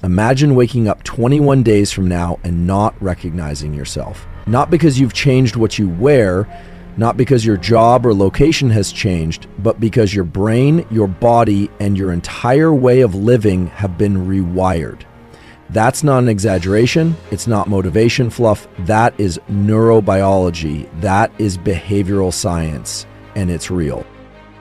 Imagine waking up 21 days from now and not recognizing yourself. Not because you've changed what you wear, not because your job or location has changed, but because your brain, your body, and your entire way of living have been rewired. That's not an exaggeration. It's not motivation fluff. That is neurobiology. That is behavioral science, and it's real.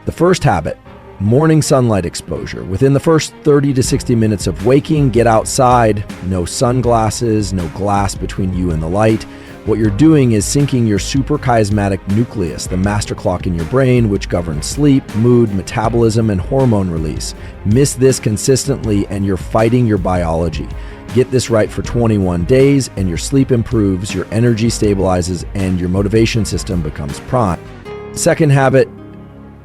The first habit, morning sunlight exposure. Within the first 30 to 60 minutes of waking, get outside. No sunglasses, no glass between you and the light. What you're doing is syncing your suprachiasmatic nucleus, the master clock in your brain, which governs sleep, mood, metabolism, and hormone release. Miss this consistently and you're fighting your biology. Get this right for 21 days and your sleep improves, your energy stabilizes, and your motivation system becomes prime. Second habit,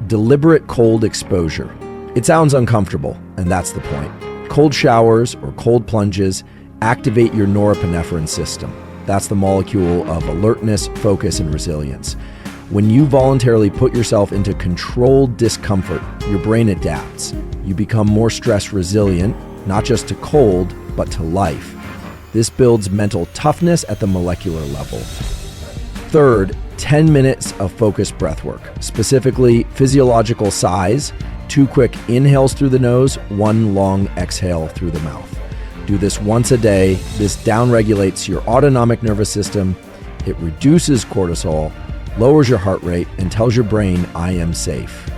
deliberate cold exposure. It sounds uncomfortable, and that's the point. Cold showers or cold plunges activate your norepinephrine system. That's the molecule of alertness, focus, and resilience. When you voluntarily put yourself into controlled discomfort, your brain adapts. You become more stress resilient, not just to cold, but to life. This builds mental toughness at the molecular level. Third, 10 minutes of focused breath work, specifically physiological size, 2 quick inhales through the nose, 1 long exhale through the mouth. Do this once a day. This downregulates your autonomic nervous system. It reduces cortisol, lowers your heart rate, and tells your brain, I am safe.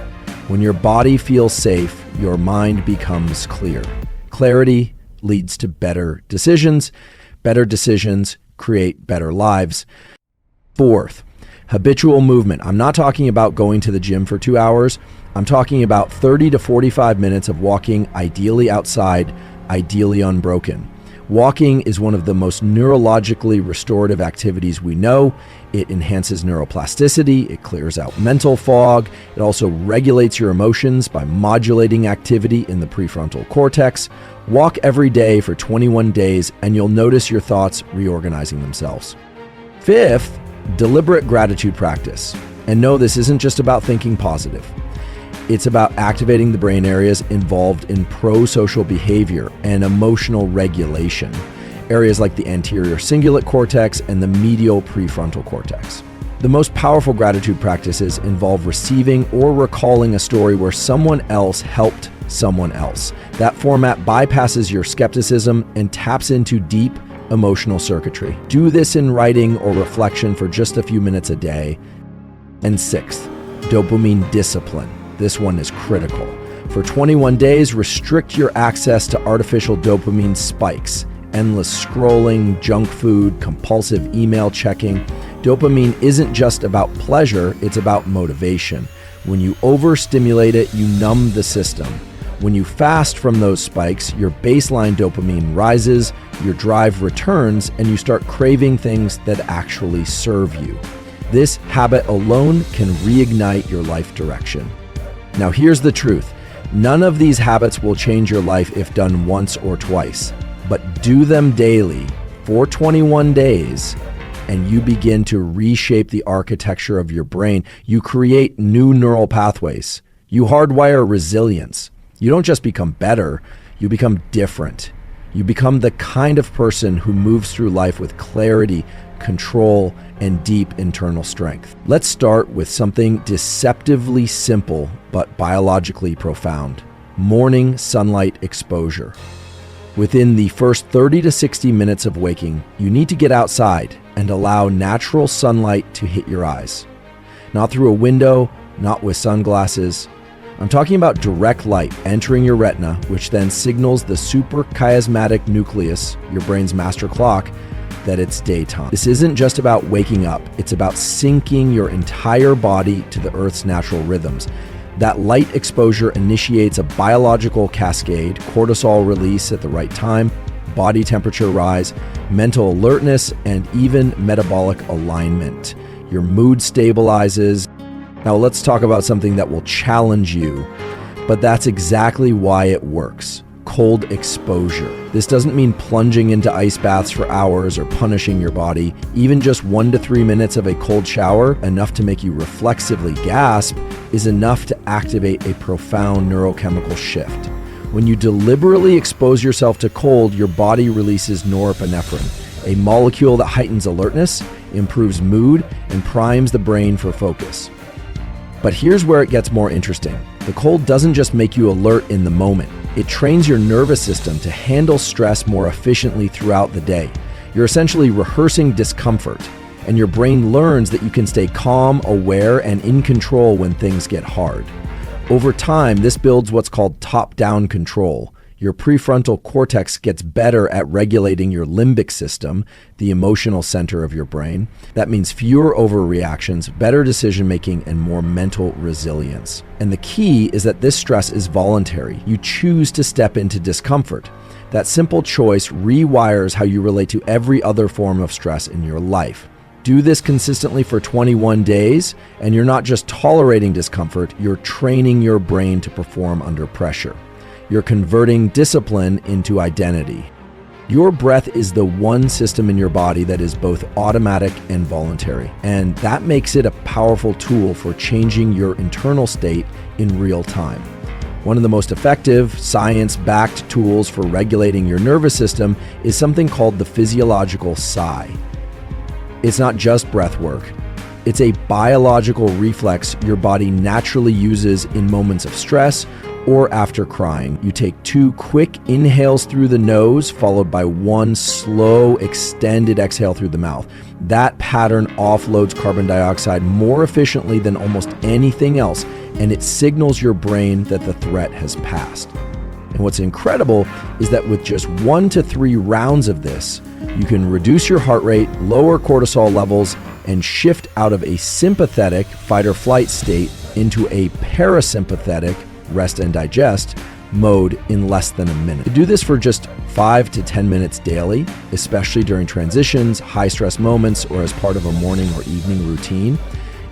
When your body feels safe, your mind becomes clear. Clarity leads to better decisions. Better decisions create better lives. Fourth, habitual movement. I'm not talking about going to the gym for 2 hours. I'm talking about 30 to 45 minutes of walking, ideally outside, ideally unbroken. Walking is one of the most neurologically restorative activities we know. It enhances neuroplasticity, it clears out mental fog, it also regulates your emotions by modulating activity in the prefrontal cortex. Walk every day for 21 days and you'll notice your thoughts reorganizing themselves. Fifth, deliberate gratitude practice. And no, this isn't just about thinking positive. It's about activating the brain areas involved in pro-social behavior and emotional regulation, areas like the anterior cingulate cortex and the medial prefrontal cortex. The most powerful gratitude practices involve receiving or recalling a story where someone else helped someone else. That format bypasses your skepticism and taps into deep emotional circuitry. Do this in writing or reflection for just a few minutes a day. And sixth, dopamine discipline. This one is critical. For 21 days, restrict your access to artificial dopamine spikes, endless scrolling, junk food, compulsive email checking. Dopamine isn't just about pleasure, it's about motivation. When you overstimulate it, you numb the system. When you fast from those spikes, your baseline dopamine rises, your drive returns, and you start craving things that actually serve you. This habit alone can reignite your life direction. Now here's the truth. None of these habits will change your life if done once or twice, but do them daily for 21 days and you begin to reshape the architecture of your brain. You create new neural pathways. You hardwire resilience. You don't just become better, you become different. You become the kind of person who moves through life with clarity, control, and deep internal strength. Let's start with something deceptively simple but biologically profound: morning sunlight exposure. Within the first 30 to 60 minutes of waking, you need to get outside and allow natural sunlight to hit your eyes. Not through a window, not with sunglasses. I'm talking about direct light entering your retina, which then signals the suprachiasmatic nucleus, your brain's master clock, that it's daytime. This isn't just about waking up, it's about syncing your entire body to the Earth's natural rhythms. That light exposure initiates a biological cascade, cortisol release at the right time, body temperature rise, mental alertness, and even metabolic alignment. Your mood stabilizes. Now let's talk about something that will challenge you, but that's exactly why it works. Cold exposure. This doesn't mean plunging into ice baths for hours or punishing your body. Even just 1 to 3 minutes of a cold shower, enough to make you reflexively gasp, is enough to activate a profound neurochemical shift. When you deliberately expose yourself to cold, your body releases norepinephrine, a molecule that heightens alertness, improves mood, and primes the brain for focus. But here's where it gets more interesting. The cold doesn't just make you alert in the moment. It trains your nervous system to handle stress more efficiently throughout the day. You're essentially rehearsing discomfort, and your brain learns that you can stay calm, aware, and in control when things get hard. Over time, this builds what's called top-down control. Your prefrontal cortex gets better at regulating your limbic system, the emotional center of your brain. That means fewer overreactions, better decision-making, and more mental resilience. And the key is that this stress is voluntary. You choose to step into discomfort. That simple choice rewires how you relate to every other form of stress in your life. Do this consistently for 21 days, and you're not just tolerating discomfort, you're training your brain to perform under pressure. You're converting discipline into identity. Your breath is the one system in your body that is both automatic and voluntary, and that makes it a powerful tool for changing your internal state in real time. One of the most effective, science-backed tools for regulating your nervous system is something called the physiological sigh. It's not just breath work. It's a biological reflex your body naturally uses in moments of stress or after crying. You take 2 quick inhales through the nose, followed by 1 slow, extended exhale through the mouth. That pattern offloads carbon dioxide more efficiently than almost anything else, and it signals your brain that the threat has passed. And what's incredible is that with just 1 to 3 rounds of this, you can reduce your heart rate, lower cortisol levels, and shift out of a sympathetic fight or flight state into a parasympathetic rest and digest mode in less than a minute. To do this for just 5 to 10 minutes daily, especially during transitions, high stress moments, or as part of a morning or evening routine.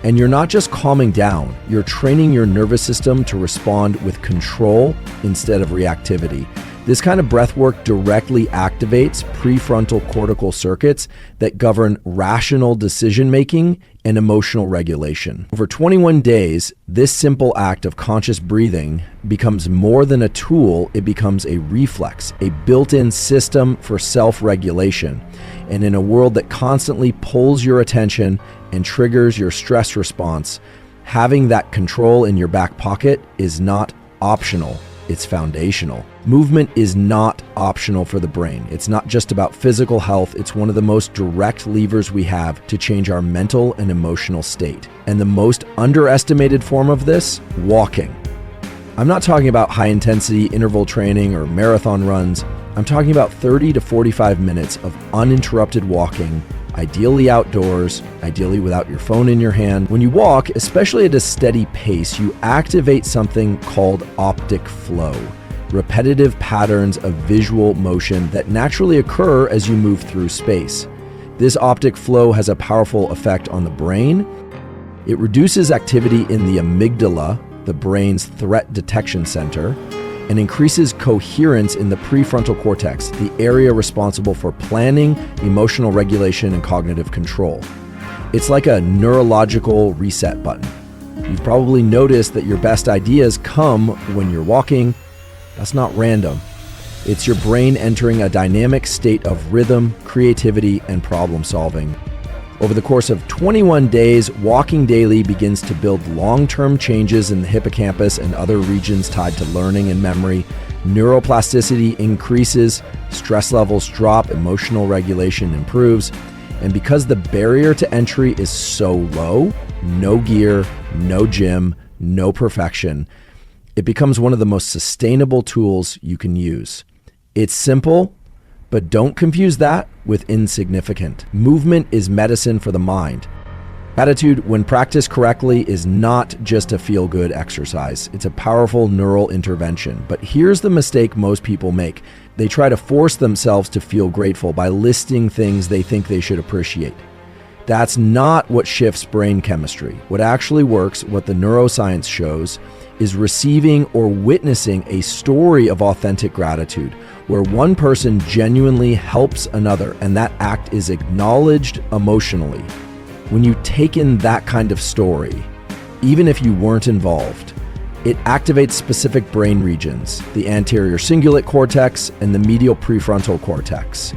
And you're not just calming down, you're training your nervous system to respond with control instead of reactivity. This kind of breath work directly activates prefrontal cortical circuits that govern rational decision-making and emotional regulation. Over 21 days, this simple act of conscious breathing becomes more than a tool, it becomes a reflex, a built-in system for self-regulation. And in a world that constantly pulls your attention and triggers your stress response, having that control in your back pocket is not optional. It's foundational. Movement is not optional for the brain. It's not just about physical health. It's one of the most direct levers we have to change our mental and emotional state. And the most underestimated form of this, walking. I'm not talking about high-intensity interval training or marathon runs. I'm talking about 30 to 45 minutes of uninterrupted walking, ideally outdoors, ideally without your phone in your hand. When you walk, especially at a steady pace, you activate something called optic flow, repetitive patterns of visual motion that naturally occur as you move through space. This optic flow has a powerful effect on the brain. It reduces activity in the amygdala, the brain's threat detection center, and increases coherence in the prefrontal cortex, the area responsible for planning, emotional regulation, and cognitive control. It's like a neurological reset button. You've probably noticed that your best ideas come when you're walking. That's not random. It's your brain entering a dynamic state of rhythm, creativity, and problem solving. Over the course of 21 days, walking daily begins to build long-term changes in the hippocampus and other regions tied to learning and memory. Neuroplasticity increases, stress levels drop, emotional regulation improves. And because the barrier to entry is so low, no gear, no gym, no perfection, it becomes one of the most sustainable tools you can use. It's simple, but don't confuse that with insignificant. Movement is medicine for the mind. Gratitude, when practiced correctly, is not just a feel-good exercise. It's a powerful neural intervention. But here's the mistake most people make. They try to force themselves to feel grateful by listing things they think they should appreciate. That's not what shifts brain chemistry. What actually works, what the neuroscience shows, is receiving or witnessing a story of authentic gratitude, where one person genuinely helps another, and that act is acknowledged emotionally. When you take in that kind of story, even if you weren't involved, It activates specific brain regions, the anterior cingulate cortex and the medial prefrontal cortex.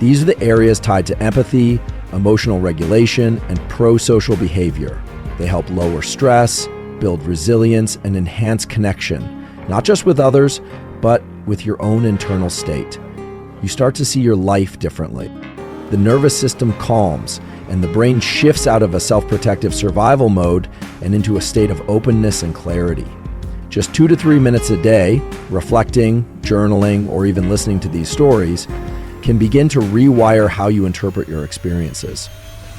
These are the areas tied to empathy, emotional regulation, and pro-social behavior. They help lower stress, build resilience, and enhance connection, not just with others, but with your own internal state. You start to see your life differently. The nervous system calms, and the brain shifts out of a self-protective survival mode and into a state of openness and clarity. Just 2 to 3 minutes a day, reflecting, journaling, or even listening to these stories, can begin to rewire how you interpret your experiences.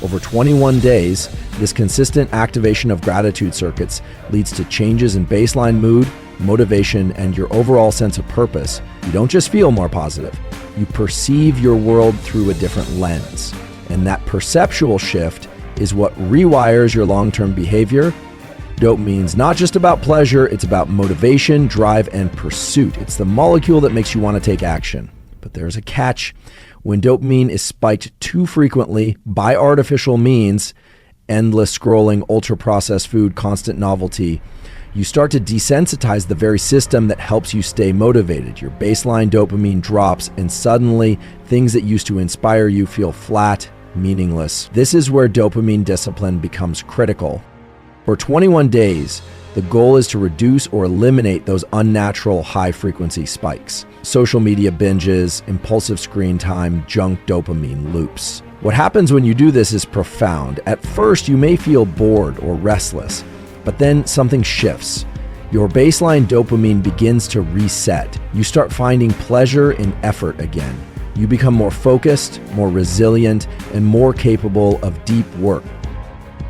Over 21 days, this consistent activation of gratitude circuits leads to changes in baseline mood, motivation, and your overall sense of purpose. You don't just feel more positive, you perceive your world through a different lens. And that perceptual shift is what rewires your long-term behavior. Dopamine's not just about pleasure, it's about motivation, drive, and pursuit. It's the molecule that makes you want to take action. But there's a catch. When dopamine is spiked too frequently by artificial means, endless scrolling, ultra-processed food, constant novelty, you start to desensitize the very system that helps you stay motivated. Your baseline dopamine drops, and suddenly things that used to inspire you feel flat, meaningless. This is where dopamine discipline becomes critical. For 21 days, the goal is to reduce or eliminate those unnatural high-frequency spikes. Social media binges, impulsive screen time, junk dopamine loops. What happens when you do this is profound. At first, you may feel bored or restless, but then something shifts. Your baseline dopamine begins to reset. You start finding pleasure in effort again. You become more focused, more resilient, and more capable of deep work.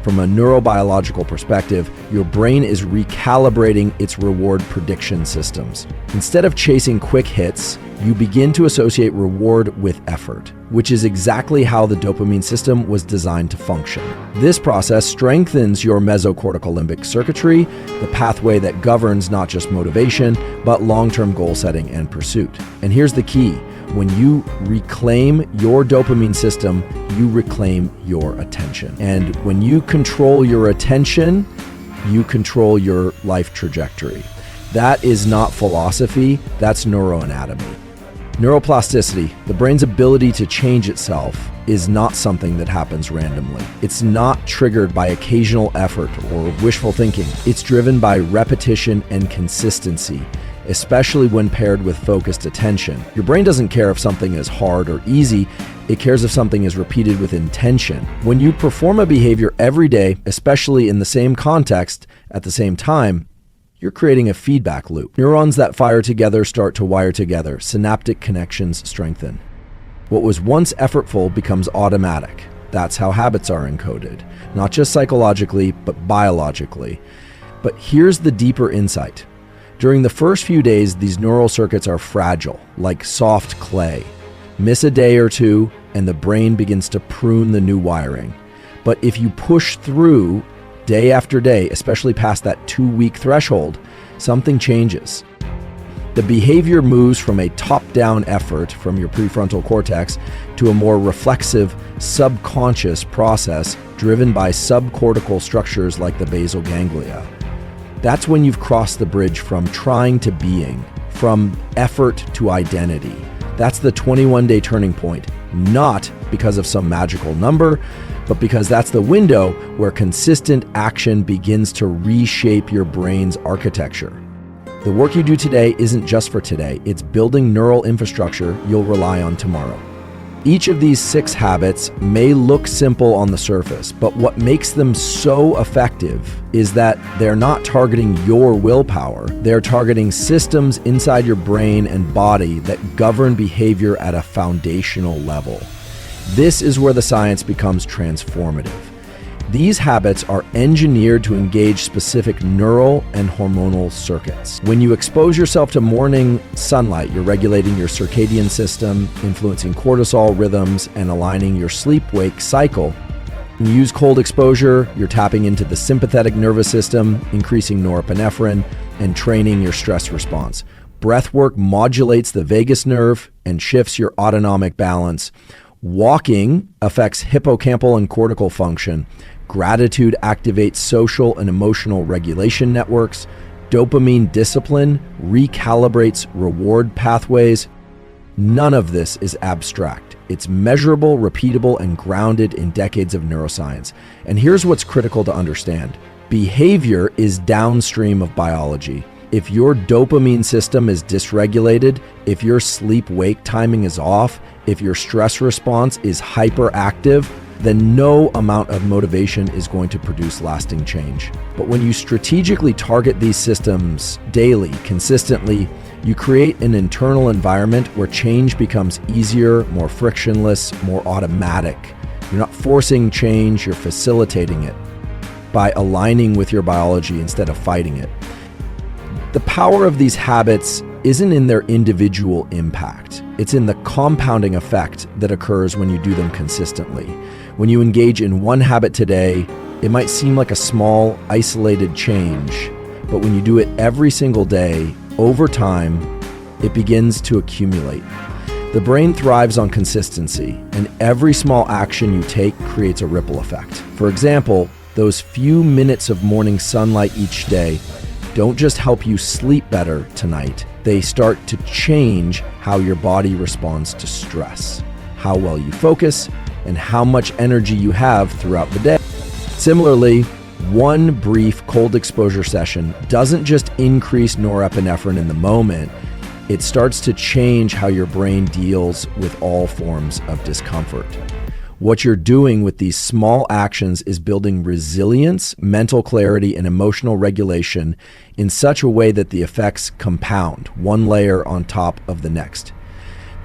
From a neurobiological perspective, your brain is recalibrating its reward prediction systems. Instead of chasing quick hits, you begin to associate reward with effort, which is exactly how the dopamine system was designed to function. This process strengthens your mesocortical limbic circuitry, the pathway that governs not just motivation, but long-term goal setting and pursuit. And here's the key. When you reclaim your dopamine system, you reclaim your attention. And when you control your attention, you control your life trajectory. That is not philosophy, that's neuroanatomy. Neuroplasticity, the brain's ability to change itself, is not something that happens randomly. It's not triggered by occasional effort or wishful thinking. It's driven by repetition and consistency, especially when paired with focused attention. Your brain doesn't care if something is hard or easy, it cares if something is repeated with intention. When you perform a behavior every day, especially in the same context, at the same time, you're creating a feedback loop. Neurons that fire together start to wire together. Synaptic connections strengthen. What was once effortful becomes automatic. That's how habits are encoded, not just psychologically, but biologically. But here's the deeper insight. During the first few days, these neural circuits are fragile, like soft clay. Miss a day or two, and the brain begins to prune the new wiring. But if you push through day after day, especially past that 2-week threshold, something changes. The behavior moves from a top-down effort from your prefrontal cortex to a more reflexive, subconscious process driven by subcortical structures like the basal ganglia. That's when you've crossed the bridge from trying to being, from effort to identity. That's the 21-day turning point, not because of some magical number, but because that's the window where consistent action begins to reshape your brain's architecture. The work you do today isn't just for today, it's building neural infrastructure you'll rely on tomorrow. Each of these 6 habits may look simple on the surface, but what makes them so effective is that they're not targeting your willpower, they're targeting systems inside your brain and body that govern behavior at a foundational level. This is where the science becomes transformative. These habits are engineered to engage specific neural and hormonal circuits. When you expose yourself to morning sunlight, you're regulating your circadian system, influencing cortisol rhythms, and aligning your sleep-wake cycle. When you use cold exposure, you're tapping into the sympathetic nervous system, increasing norepinephrine, and training your stress response. Breath work modulates the vagus nerve and shifts your autonomic balance. Walking affects hippocampal and cortical function. Gratitude activates social and emotional regulation networks. dopamine discipline recalibrates reward pathways. None of this is abstract. It's measurable, repeatable, and grounded in decades of neuroscience. And here's what's critical to understand. Behavior is downstream of biology. If your dopamine system is dysregulated, if your sleep-wake timing is off, if your stress response is hyperactive, then no amount of motivation is going to produce lasting change. But when you strategically target these systems daily, consistently, you create an internal environment where change becomes easier, more frictionless, more automatic. You're not forcing change, you're facilitating it by aligning with your biology instead of fighting it. The power of these habits isn't in their individual impact. It's in the compounding effect that occurs when you do them consistently. When you engage in one habit today, it might seem like a small, isolated change, but when you do it every single day, over time, it begins to accumulate. The brain thrives on consistency, and every small action you take creates a ripple effect. For example, those few minutes of morning sunlight each day don't just help you sleep better tonight, they start to change how your body responds to stress, how well you focus, and how much energy you have throughout the day. Similarly, one brief cold exposure session doesn't just increase norepinephrine in the moment, it starts to change how your brain deals with all forms of discomfort. What you're doing with these small actions is building resilience, mental clarity, and emotional regulation in such a way that the effects compound, one layer on top of the next.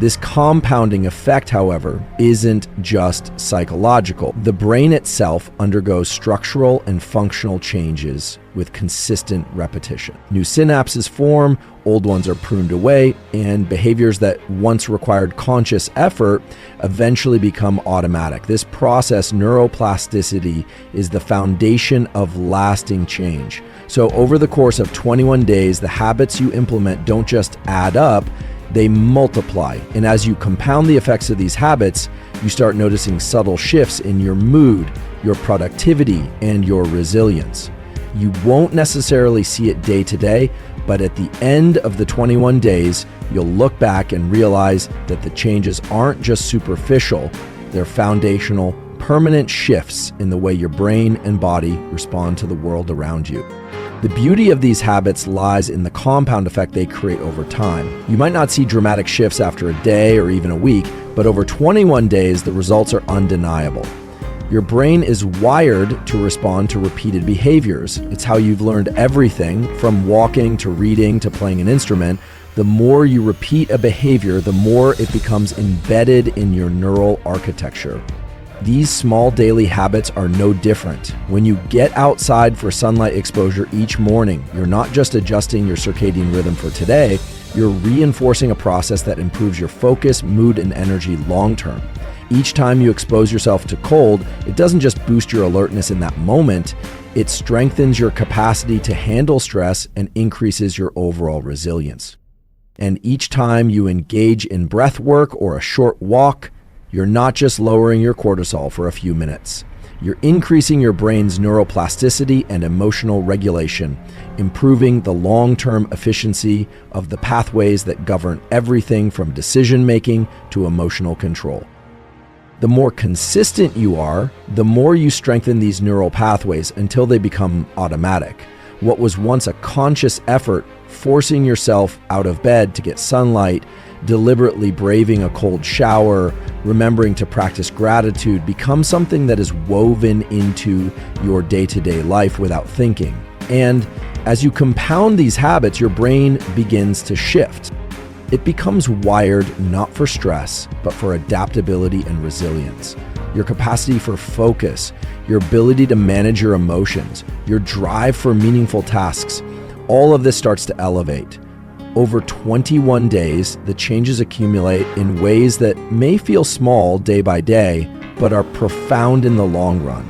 This compounding effect, however, isn't just psychological. The brain itself undergoes structural and functional changes with consistent repetition. New synapses form, old ones are pruned away, and behaviors that once required conscious effort eventually become automatic. This process, neuroplasticity, is the foundation of lasting change. So over the course of 21 days, the habits you implement don't just add up, they multiply. And as you compound the effects of these habits, you start noticing subtle shifts in your mood, your productivity, and your resilience. You won't necessarily see it day to day, but at the end of the 21 days, you'll look back and realize that the changes aren't just superficial, they're foundational, permanent shifts in the way your brain and body respond to the world around you. The beauty of these habits lies in the compound effect they create over time. You might not see dramatic shifts after a day or even a week, but over 21 days, the results are undeniable. Your brain is wired to respond to repeated behaviors. It's how you've learned everything from walking to reading to playing an instrument. The more you repeat a behavior, the more it becomes embedded in your neural architecture. These small daily habits are no different. When you get outside for sunlight exposure each morning, you're not just adjusting your circadian rhythm for today, you're reinforcing a process that improves your focus, mood, and energy long term. Each time you expose yourself to cold, it doesn't just boost your alertness in that moment, it strengthens your capacity to handle stress and increases your overall resilience. And each time you engage in breath work or a short walk, you're not just lowering your cortisol for a few minutes. You're increasing your brain's neuroplasticity and emotional regulation, improving the long-term efficiency of the pathways that govern everything from decision-making to emotional control. The more consistent you are, the more you strengthen these neural pathways until they become automatic. What was once a conscious effort, forcing yourself out of bed to get sunlight, deliberately braving a cold shower, remembering to practice gratitude, becomes something that is woven into your day-to-day life without thinking. And as you compound these habits, your brain begins to shift. It becomes wired not for stress, but for adaptability and resilience. Your capacity for focus, your ability to manage your emotions, your drive for meaningful tasks, all of this starts to elevate. Over 21 days, the changes accumulate in ways that may feel small day by day, but are profound in the long run.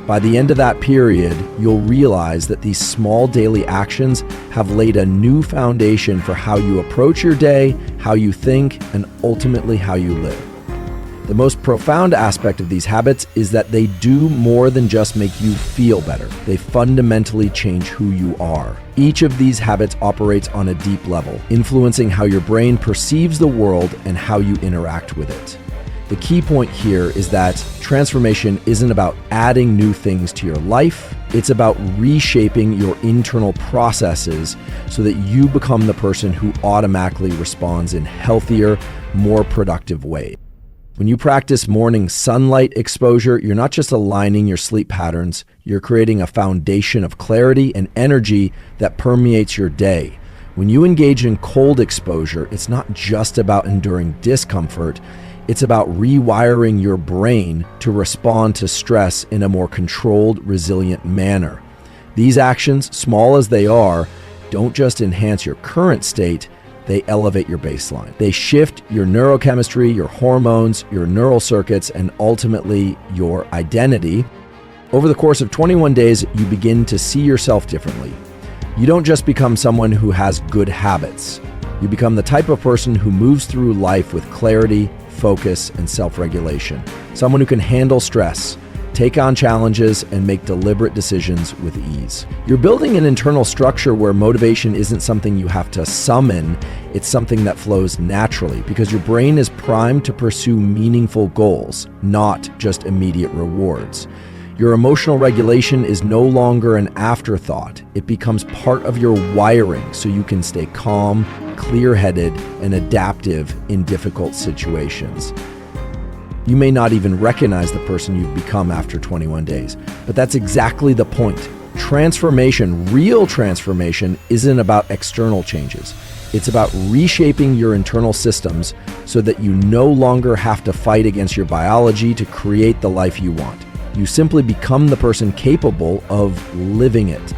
By the end of that period, you'll realize that these small daily actions have laid a new foundation for how you approach your day, how you think, and ultimately how you live. The most profound aspect of these habits is that they do more than just make you feel better. They fundamentally change who you are. Each of these habits operates on a deep level, influencing how your brain perceives the world and how you interact with it. The key point here is that transformation isn't about adding new things to your life. It's about reshaping your internal processes so that you become the person who automatically responds in healthier, more productive ways. When you practice morning sunlight exposure, you're not just aligning your sleep patterns, you're creating a foundation of clarity and energy that permeates your day. When you engage in cold exposure, it's not just about enduring discomfort, it's about rewiring your brain to respond to stress in a more controlled, resilient manner. These actions, small as they are, don't just enhance your current state, they elevate your baseline. They shift your neurochemistry, your hormones, your neural circuits, and ultimately your identity. Over the course of 21 days, you begin to see yourself differently. You don't just become someone who has good habits. You become the type of person who moves through life with clarity, focus, and self-regulation. Someone who can handle stress, take on challenges, and make deliberate decisions with ease. You're building an internal structure where motivation isn't something you have to summon, it's something that flows naturally because your brain is primed to pursue meaningful goals, not just immediate rewards. Your emotional regulation is no longer an afterthought. It becomes part of your wiring so you can stay calm, clear-headed, and adaptive in difficult situations. You may not even recognize the person you've become after 21 days, but that's exactly the point. Transformation, real transformation, isn't about external changes. It's about reshaping your internal systems so that you no longer have to fight against your biology to create the life you want. You simply become the person capable of living it.